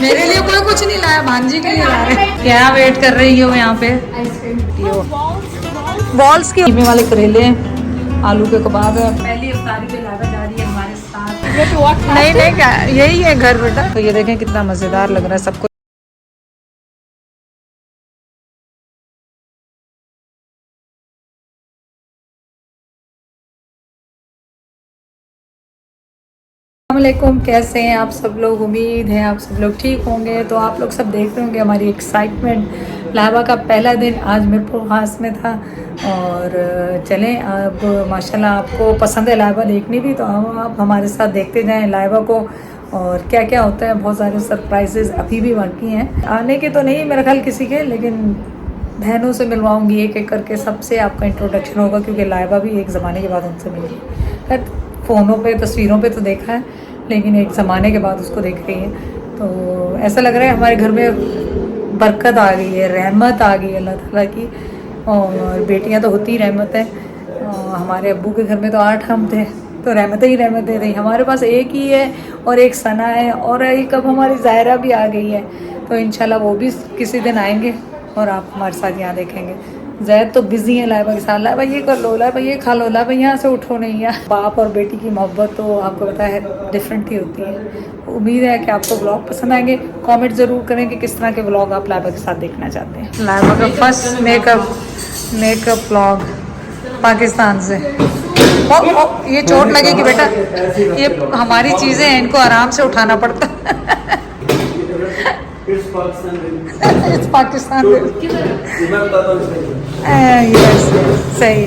मेरे लिए कोई कुछ नहीं लाया, भांजी के लिए ला रहे। क्या वेट कर रही हो यहाँ पे? बॉल्स की वाले करेले, आलू के कबाब है। पहली इफ्तारी पे लागा जा रही है हमारे साथ। नहीं नहीं, क्या यही है घर बेटा। तो ये देखें कितना मजेदार लग रहा है सबको। अस्सलामुअलैकुम, कैसे हैं आप सब लोग? उम्मीद है आप सब लोग ठीक होंगे। तो आप लोग सब देख रहे होंगे हमारी एक्साइटमेंट। लाइबा का पहला दिन आज मीरपुर खास में था और चलें अब माशाल्लाह आपको पसंद है लाइबा देखनी भी, तो आप हमारे साथ देखते जाएं लाइबा को और क्या क्या होता है। बहुत सारे सरप्राइजेज अभी भी बाकी हैं, आने के तो नहीं मेरा ख्याल किसी के, लेकिन बहनों से मिलवाऊंगी एक एक करके। सबसे आपका इंट्रोडक्शन होगा क्योंकि लाइबा भी एक ज़माने के बाद उनसे मिली। फ़ोनों पे तस्वीरों पे तो देखा है, लेकिन एक ज़माने के बाद उसको देख रही है तो ऐसा लग रहा है हमारे घर में बरकत आ गई है, रहमत आ गई है अल्लाह ताला की। और बेटियां तो होती ही रहमत है। हमारे अब्बू के घर में तो 8 हम थे, तो रहमतें ही रहमतें रही। हमारे पास एक ही है और एक सना है और एक अब हमारी ज़ायरा भी आ गई है, तो इंशाल्लाह वो भी किसी दिन आएंगे और आप हमारे साथ यहाँ देखेंगे। जैद तो बिजी है लाइबा के साथ, लाइबा ये कर लो, लाइबा ये खा लो, लाइबा यहाँ से उठो नहीं है। बाप और बेटी की मोहब्बत तो आपको पता है डिफरेंट ही होती है। उम्मीद है कि आपको व्लॉग पसंद आएंगे। कमेंट ज़रूर करें कि किस तरह के व्लॉग आप लाइबा के साथ देखना चाहते हैं। लाइबा का फर्स्ट मेकअप व्लॉग पाकिस्तान से। ओ, ये चोट लगेगी बेटा, ये हमारी चीज़ें हैं, इनको आराम से उठाना पड़ता है। It's Pakistan. Yes, सही।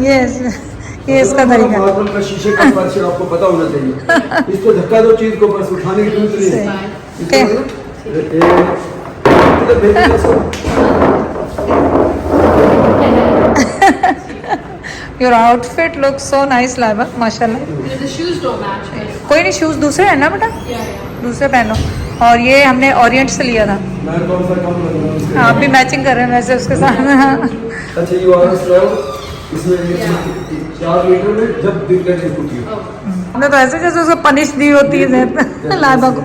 Yes, ये इसका तरीका। मार्बल का शीशे का फर्श आपको पता होना चाहिए। इसको धक्का दो, चीज को बस उठाने की जरूरत नहीं है। Your outfit looks so nice, Laiba, माशाल्लाह। कोई नहीं, शूज दूसरे हैं ना बेटा, दूसरे पहनो। और ये हमने ओरिएंट से लिया था। आप भी मैचिंग कर रहे हैं वैसे उसके साथ। अच्छा, ये इसमें 4 लीटर में जब दिल का हमने तो ऐसे जैसे उसको पनिश दी होती है लाइबा को।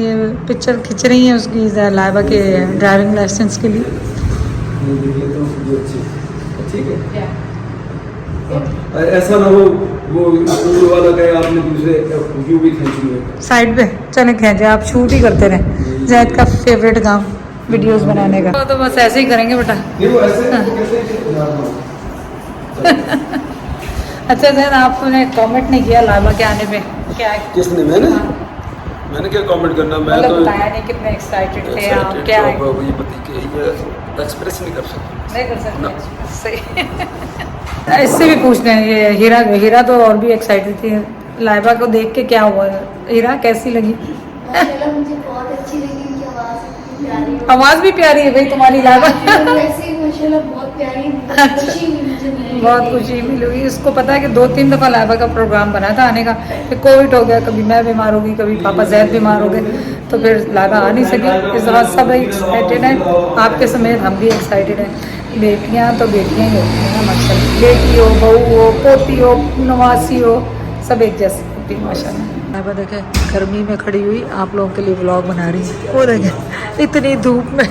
ये पिक्चर खिंच रही है उसकी लाइबा के ड्राइविंग लाइसेंस के लिए। ठीक है, ऐसा ना हो वो वाला कहे आपने दूसरे व्यू भी खींच लिए साइड पे। चले खींचे, आप शूट ही करते रहे। जैद का फेवरेट काम वीडियोस बनाने का। तो बस ऐसे ही करेंगे बेटा। नहीं वो ऐसे अच्छा जैद, आपने कमेंट नहीं किया लाइबा के आने पे? क्या किसने? मैंने क्या कमेंट करना, मैं तो बताया नहीं कितने एक्साइटेड थे आप। क्या एक्सप्रेस नहीं कर सकता, नहीं कर सकते। सही। इससे भी पूछते हैं, ये हीरा तो और भी एक्साइटेड थी लाइबा को देख के। क्या हुआ हीरा, कैसी लगी? मुझे बहुत अच्छी लगी, उनकी आवाज आवाज भी प्यारी है भाई तुम्हारी लाइबा। बहुत प्यारी, बहुत खुशी मिली हुई। उसको पता है कि 2-3 दफ़ा लाइबा का प्रोग्राम बना था आने का, फिर कोविड हो गया, कभी मैं बीमार हो गई, कभी पापा जैद बीमार हो गए, तो फिर लाइबा आ नहीं सकी। इस दफ़ा सब एक्साइटेड हैं, आपके समेत हम भी एक्साइटेड हैं। बेटियां तो बेटियां ही होती हैं ना माशाल्लाह। बेटी हो, बहू हो, पोती हो, नवासी हो, सब एक जैसी होती है माशाल्लाह। लाइबा देखे गर्मी में खड़ी हुई आप लोगों के लिए व्लॉग बना रही है। वो देखे इतनी धूप में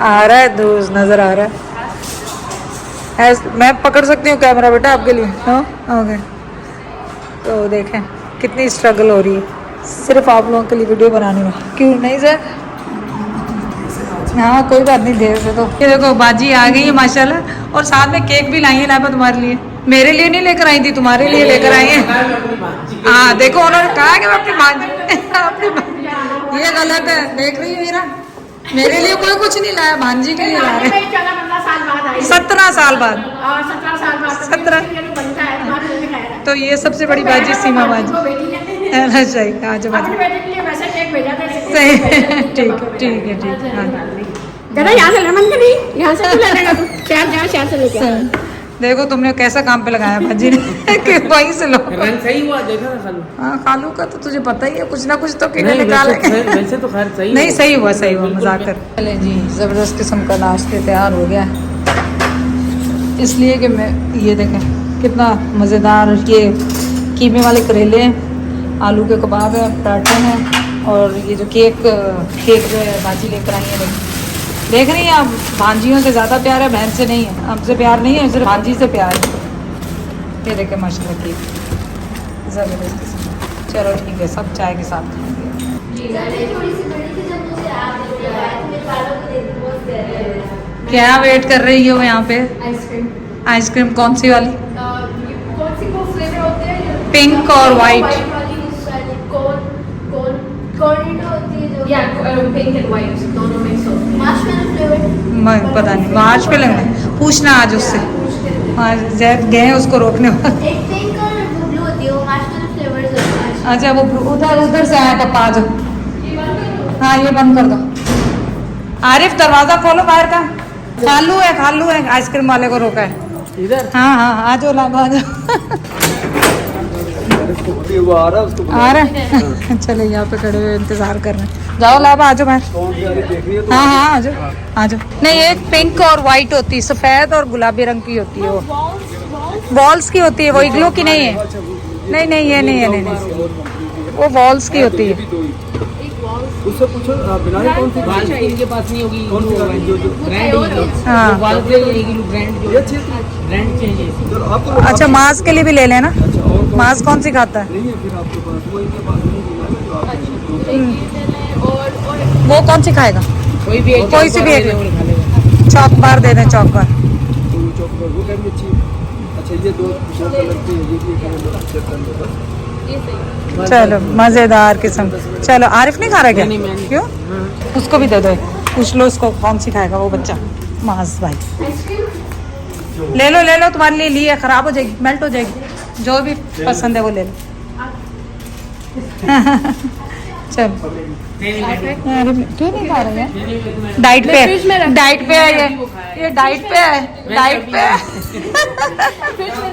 आ रहा है, दूर नज़र आ रहा है। मैं पकड़ सकती हूँ कैमरा बेटा आपके लिए? हाँ ओके। तो देखें कितनी स्ट्रगल हो रही है सिर्फ आप लोगों के लिए वीडियो बनाने में। क्यों नहीं सर? हाँ कोई बात नहीं, देर से। तो ये देखो बाजी आ गई है माशाल्लाह, और साथ में केक भी लाई है लाइबा तुम्हारे लिए। मेरे लिए नहीं लेकर आई थी, तुम्हारे लिए लेकर आई है। हाँ देखो, उन्होंने कहा कि मैं अपनी भांजी। ये गलत है, देख रही है हीरा, मेरे लिए कोई कुछ नहीं लाया, भांजी के लिए ला रहे। 17 साल बाद 17। तो ये सबसे बड़ी बाजी सीमा बाजी। सही आज बाजी, सही। ठीक है। दादा यहाँ से लेमन के नहीं, यहाँ से ले लेगा तू। शहर से लेके देखो तुमने कैसा काम पे लगाया भाजी ने कि वहीं से लो। सही हुआ, देखा ना खालू। हाँ खालू का तो तुझे पता ही है, कुछ ना कुछ तो किने निकालेंगे। वैसे तो खैर सही नहीं सही हुआ मजाक कर। चले जी, ज़बरदस्त किस्म का नाश्ते तैयार हो गया, इसलिए कि मैं ये देखें कितना मज़ेदार ये कीमे वाले करेले हैं, आलू के कबाब है, पराठे हैं और ये जो केक जो है भाजी लेकर आई है। देख रही हैं आप, भांजियों से ज़्यादा प्यार है, बहन से नहीं है। हमसे प्यार नहीं है, सिर्फ भांजी से प्यार है। ये देखें माशाल्लाह केक ज़बरदस्त किस्म। चलो ठीक है, सब चाय के साथ खाएंगे। क्या वेट कर रही हो यहाँ पे? आइसक्रीम आइसक्रीम कौन सी वाली? कौन सी को फ्लेवर होते हैं? पिंक और वाइट। या पिंक एंड वाइट दोनों मिक्स होते हैं। मार्शमेलो फ्लेवर पता नहीं, मार्च पे लगना पूछना आज उससे। आज जैद गए हैं उसको रोकने वाले। एक पिंक और ब्लू होती है, वो मार्शमेलो फ्लेवर्स होते हैं। अच्छा वो उधर से आया पापा, आ जाओ। हाँ ये बंद कर दो। आरिफ दरवाजा खोलो बाहर का। खालू है आइसक्रीम वाले को रोका है इधर। हाँ आ जाओ लाभ आ जाओ। वो आ रहा है, उसको आ रहा है चले यहाँ पे खड़े हुए इंतजार कर रहे हैं। जाओ लाभा आ जाओ बाहर। कौन सी वाली देख रही है? हाँ आ जाओ नहीं, एक पिंक और वाइट होती है, सफेद और गुलाबी रंग की होती है। वो वॉल्स की होती है, वो इग्लू की नहीं है। नहीं ये नहीं है, वो वॉल्स की होती है। उससे पूछो बिना कौन सी बाल की इनके पास नहीं होगी। कौन सी वाली जो ब्रांड हाँ बाल के लिए ब्रांड ये अच्छी है। ब्रांड चेंज है। चलो आपको अच्छा मास्क के लिए भी ले लेना। अच्छा और कौन मास्क कौन सी खाता है? नहीं है फिर आपके पास? वो इनके पास नहीं है जो आप वो कौन सी खाएगा? कोई भी एक कोई सी भी एक। और खा लेगा। चौक बार दे दें, चौक बार। वो कैसी अच्छी है? अच्छा ये दो कलर की है, ये भी कलर चलो मजेदार किस्म। चलो आरिफ नहीं खा रहा क्या? नहीं, मैं नहीं। क्यों? उसको भी दे दो, पूछ लो उसको कौन सी खाएगा वो बच्चा। मास भाई ले लो तुम्हारे लिए ली है, खराब हो जाएगी, मेल्ट हो जाएगी। जो भी पसंद है वो ले लो। चलो क्यों नहीं खा रहे हैं? डाइट पे है ये डाइट पे है।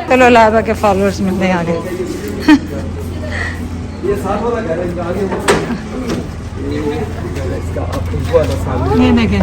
चलो लाभा के फॉलोअर्स मिलने आ गए। ये साथ वाला घर है, इनका आगे इसका आपको वाला सामने ये देखें,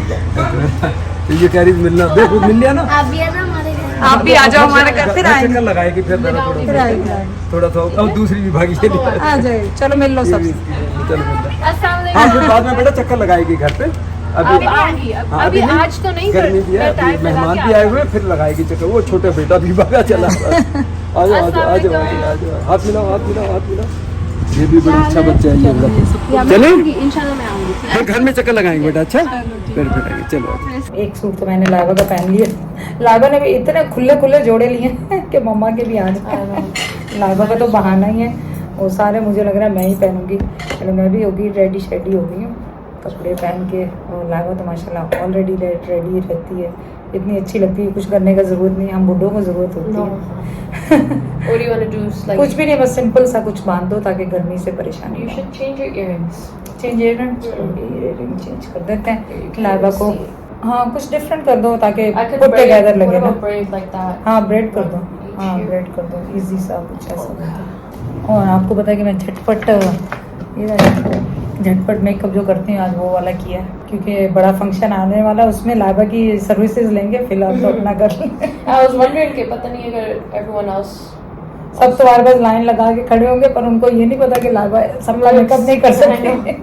ये कह रही मिलना देखो मिल लिया ना। आप भी है ना हमारे घर? आप भी आ जाओ हमारे घर, फिर आएंगे। चक्कर लगाएगी फिर फिर आएंगे थोड़ा अब दूसरी भी भागी चली आ जाए। चलो मिल लो सब। चलो मिलता। अस्सलाम वालेकुम। हाँ फिर बाद में बेटा चक्कर लगाएगी घर पे। अभी आऊंगी, हाँ, अभी नहीं, आज तो नहीं गर्मी भी है, अभी मेहमान भी आए हुए हैं, फिर लगाएगी चक्कर। वो छोटा बेटा भी भागा चला। आ जाओ हाथ मिलाओ। ये भी बड़ा अच्छा बच्चा है ये। चलो इंशाल्लाह मैं आऊंगी। फिर घर में चक्कर लगाएंगे बेटा। अच्छा फिर बैठाएंगे। चलो एक सूट तो मैंने लाइबा का पहन लिया। लाइबा ने भी इतने खुले जोड़े लिए हैं कि मम्मा के भी आ जाए। लाइबा का तो बहाना ही है, वो सारे मुझे लग रहा है मैं ही पहनूंगी। चलो मैं भी होगी रेडी शेडी हो गई हूँ, कपड़े पहन के। और लाइबा तो माशाल्लाह ऑलरेडी रेडी रहती है, इतनी अच्छी लगती है, कुछ करने का ज़रूरत नहीं। हम बुढ़ों को ज़रूरत होती है। What do you want to do? Like, कुछ भी नहीं, बस सिंपल सा कुछ बांध दो ताकि गर्मी से परेशानी you हो। should change your earrings. Change earring change कर देते हैं लाइबा को। हाँ कुछ डिफरेंट कर दो ताकि I could put braid. Together What लगे ना। about braid like that? हाँ ब्रेड कर दो, हाँ ब्रेड कर दो, इजी सा कुछ ऐसा। और आपको पता है कि मैं झटपट मेकअप जो करती हूँ आज वो वाला किया है, क्योंकि बड़ा फंक्शन आने वाला है, उसमें लाइबा की सर्विसेज लेंगे। फिलहाल तो अपना कर लेंगे। I was wondering कि पता नहीं अगर everyone else. सब तुम्हारे पास लाइन लगा के खड़े होंगे, पर उनको ये नहीं पता कि लाइबा सबका मेकअप नहीं कर सकते।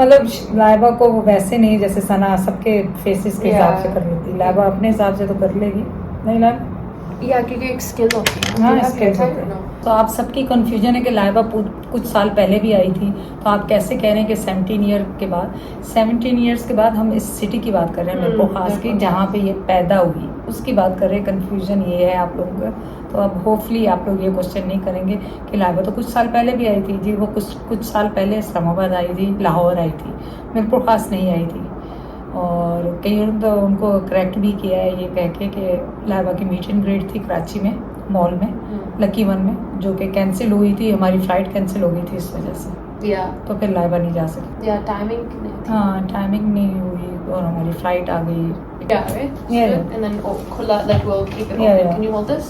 मतलब लाइबा को वो वैसे नहीं जैसे सना सबके फेसेस के हिसाब से कर लेती, लाइबा अपने हिसाब से तो कर लेगी। नहीं लाइबा? Yeah, क्योंकि एक skill होती है। हाँ You have इसके to type it now. तो आप सबकी कंफ्यूजन है कि लाइबा कुछ साल पहले भी आई थी, तो आप कैसे कह रहे हैं कि 17 ईयर के बाद? 17 ईयर्स के बाद हम इस सिटी की बात कर रहे हैं, मेरे खास की, जहाँ पे ये पैदा हुई उसकी बात कर रहे हैं। कंफ्यूजन ये है आप लोगों का। तो अब होपफुली आप लोग ये क्वेश्चन नहीं करेंगे कि लाइबा तो कुछ साल पहले भी आई थी। जी वो कुछ साल पहले इस्लामाबाद आई थी, लाहौर आई थी, मेरे खास नहीं आई थी। और कई तो उनको करेक्ट भी किया है ये कह के कि लाइबा की मीट एंड ग्रीट थी कराची में, मॉल में, लकी वन में, जो कि कैंसिल हुई थी। हमारी फ़्लाइट कैंसिल हो गई थी इस वजह से, Yeah. तो फिर लाइबा नहीं जा सकती। Yeah, timing. हाँ टाइमिंग नहीं हुई और हमारी फ़्लाइट आ गई। Yeah, right? Yeah, Good. And then like we'll keep it Yeah, open. yeah. Can you hold this?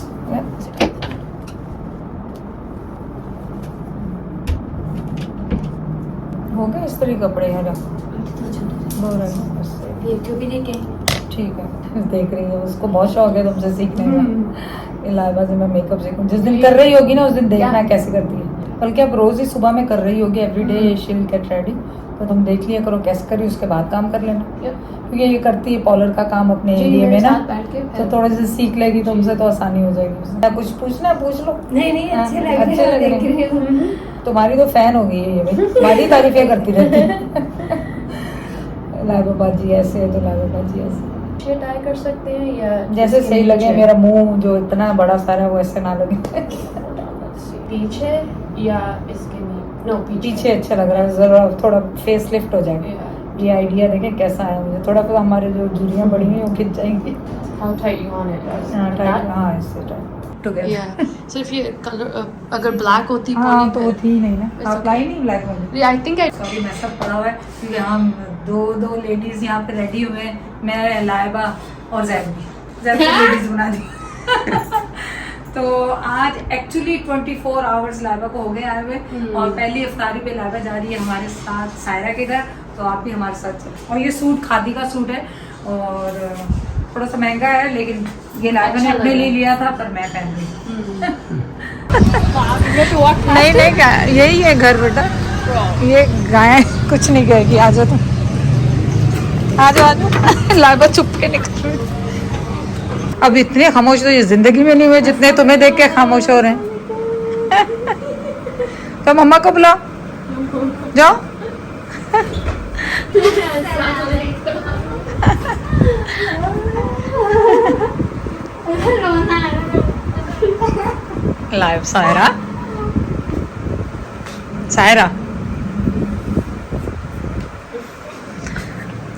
हो गए इस तरह कपड़े हैं हो रहे हैं बस। ये क्यों भी देखे? ठीक है देख रही है, उसको बहुत शौक है तुमसे सीखने का। लाइबा से मैं मेकअप सीखूं। जिस दिन कर रही होगी ना उस दिन देखना कैसे करती है। बल्कि अब रोज ही सुबह में कर रही होगी, everyday she will get ready. तो तुम देख लिया करो कैसे करी, उसके बाद काम कर लेना। क्योंकि ये करती है पॉलर का काम अपने एरिया में ना, तो थोड़ा सा सीख लेगी तुमसे तो आसानी हो जाएगी। क्या कुछ पूछना है पूछ लो। नहीं अच्छे लग अच्छे लग रहे हैं। तुम्हारी तो फैन हो गई है ये भाई, तुम्हारी तारीफें करती रहती है। लाइबा बाजी ऐसे है तो लाइबा बाजी ऐसे, ये ट्राई कर सकते हैं या जैसे सही लगे। मेरा मुंह जो इतना बड़ा सारा है वो ऐसे ना लगे। पीछे या इसके नो पीछे अच्छा लग रहा है, जरा थोड़ा फेस लिफ्ट हो जाएगा। ये आइडिया देखें कैसा है मुझे। थोड़ा तो हमारे जो झुर्रियाँ बड़ी हुई हैं वो खिंच जाएंगी। How tight you want it? हाँ टाइट, हाँ इससे टाइट टुगेदर। Yeah. सिर्फ ये कलर अगर ब्लैक होती हाँ तो वो थी नहीं ना, It's आप लाई नहीं ब्लैक वाली। I think I सॉरी मैं सब पड़ा हुआ है क्योंकि हम दो लेडीज यहाँ पे रेडी हुए हैं, मैं लाइबा और जैद लेडीज बना दी। तो आज एक्चुअली 24 आवर्स लाइबा को हो गए आए हुए, और पहली इफ्तारी पे लाइबा जा रही है हमारे साथ सायरा के घर। तो आप भी हमारे साथ चलो। और ये सूट खादी का सूट है और थोड़ा सा महंगा है, लेकिन ये लाइबा ने अपने लिए लिया था पर मैं पहन रही। नहीं क्या यही है घर बेटा, ये गाय कुछ नहीं कहेगी। आ जाओ तुम, आ जाओ। लाइबा चुप के निकल रही। अब इतने खामोश तो ये जिंदगी में नहीं हुए जितने तुम्हें देख के खामोश हो रहे हैं। तो मम्मा को बुलाओ, जाओ। लाइव सायरा, सायरा,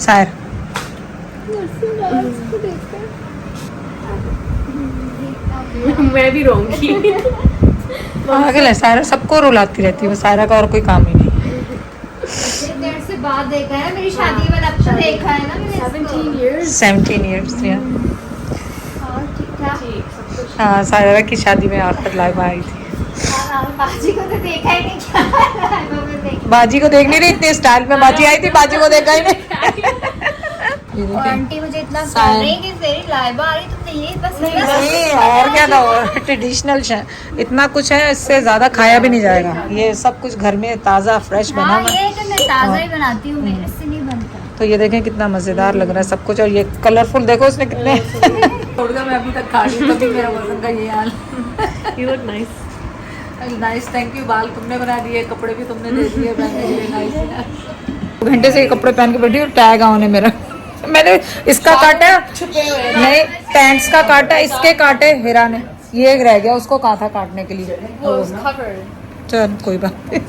सायर मैं भी रोऊंगी। पागल है सायरा, सबको रुलाती रहती है वो। सायरा का और कोई काम ही नहीं। देर से बाद देखा है, मेरी शादी के बाद अब तो देखा है ना मैंने इसको। 17 years 17 ईयर्स। और ठीक ठाक। हाँ सायरा की शादी में आकर लाइव आई थी। और बाजी को तो देखा ही नहीं, क्या बाजी को देख नहीं रही, इतने स्टाइल में बाजी आई थी, बाजी को देखा ही नहीं। और आंटी मुझे इतना कर रही कि तेरी लाइबा आ रही, तुमने ये बस नहीं और क्या था, ट्रेडिशनल इतना कुछ है, इससे ज्यादा खाया भी नहीं जाएगा। ये सब कुछ घर में ताज़ा फ्रेश बना हाँ, हुआ है। ये तो मैं ताज़ा ही बनाती हूँ, मेरे से नहीं बनता। तो ये देखें कितना मजेदार लग रहा है सब कुछ। और ये कलरफुल देखो उसने कितने छोड़ मैं अभी तक खा रही हूँ, तभी मेरा वजन का ये हाल। You look nice. Nice, thank you. बाल तुमने बना दिए, कपड़े भी तुमने दे दिए पहनने के लिए। नाइस। घंटे से ये कपड़े पहन के बैठी हूँ, टैग ऑन है मेरा। मैंने इसका काटा नहीं, पैंट्स का काटा, इसके काटे हिरा ने। ये रह गया, उसको कहा था काटने के लिए। Well, it's covered. चल कोई बात नहीं।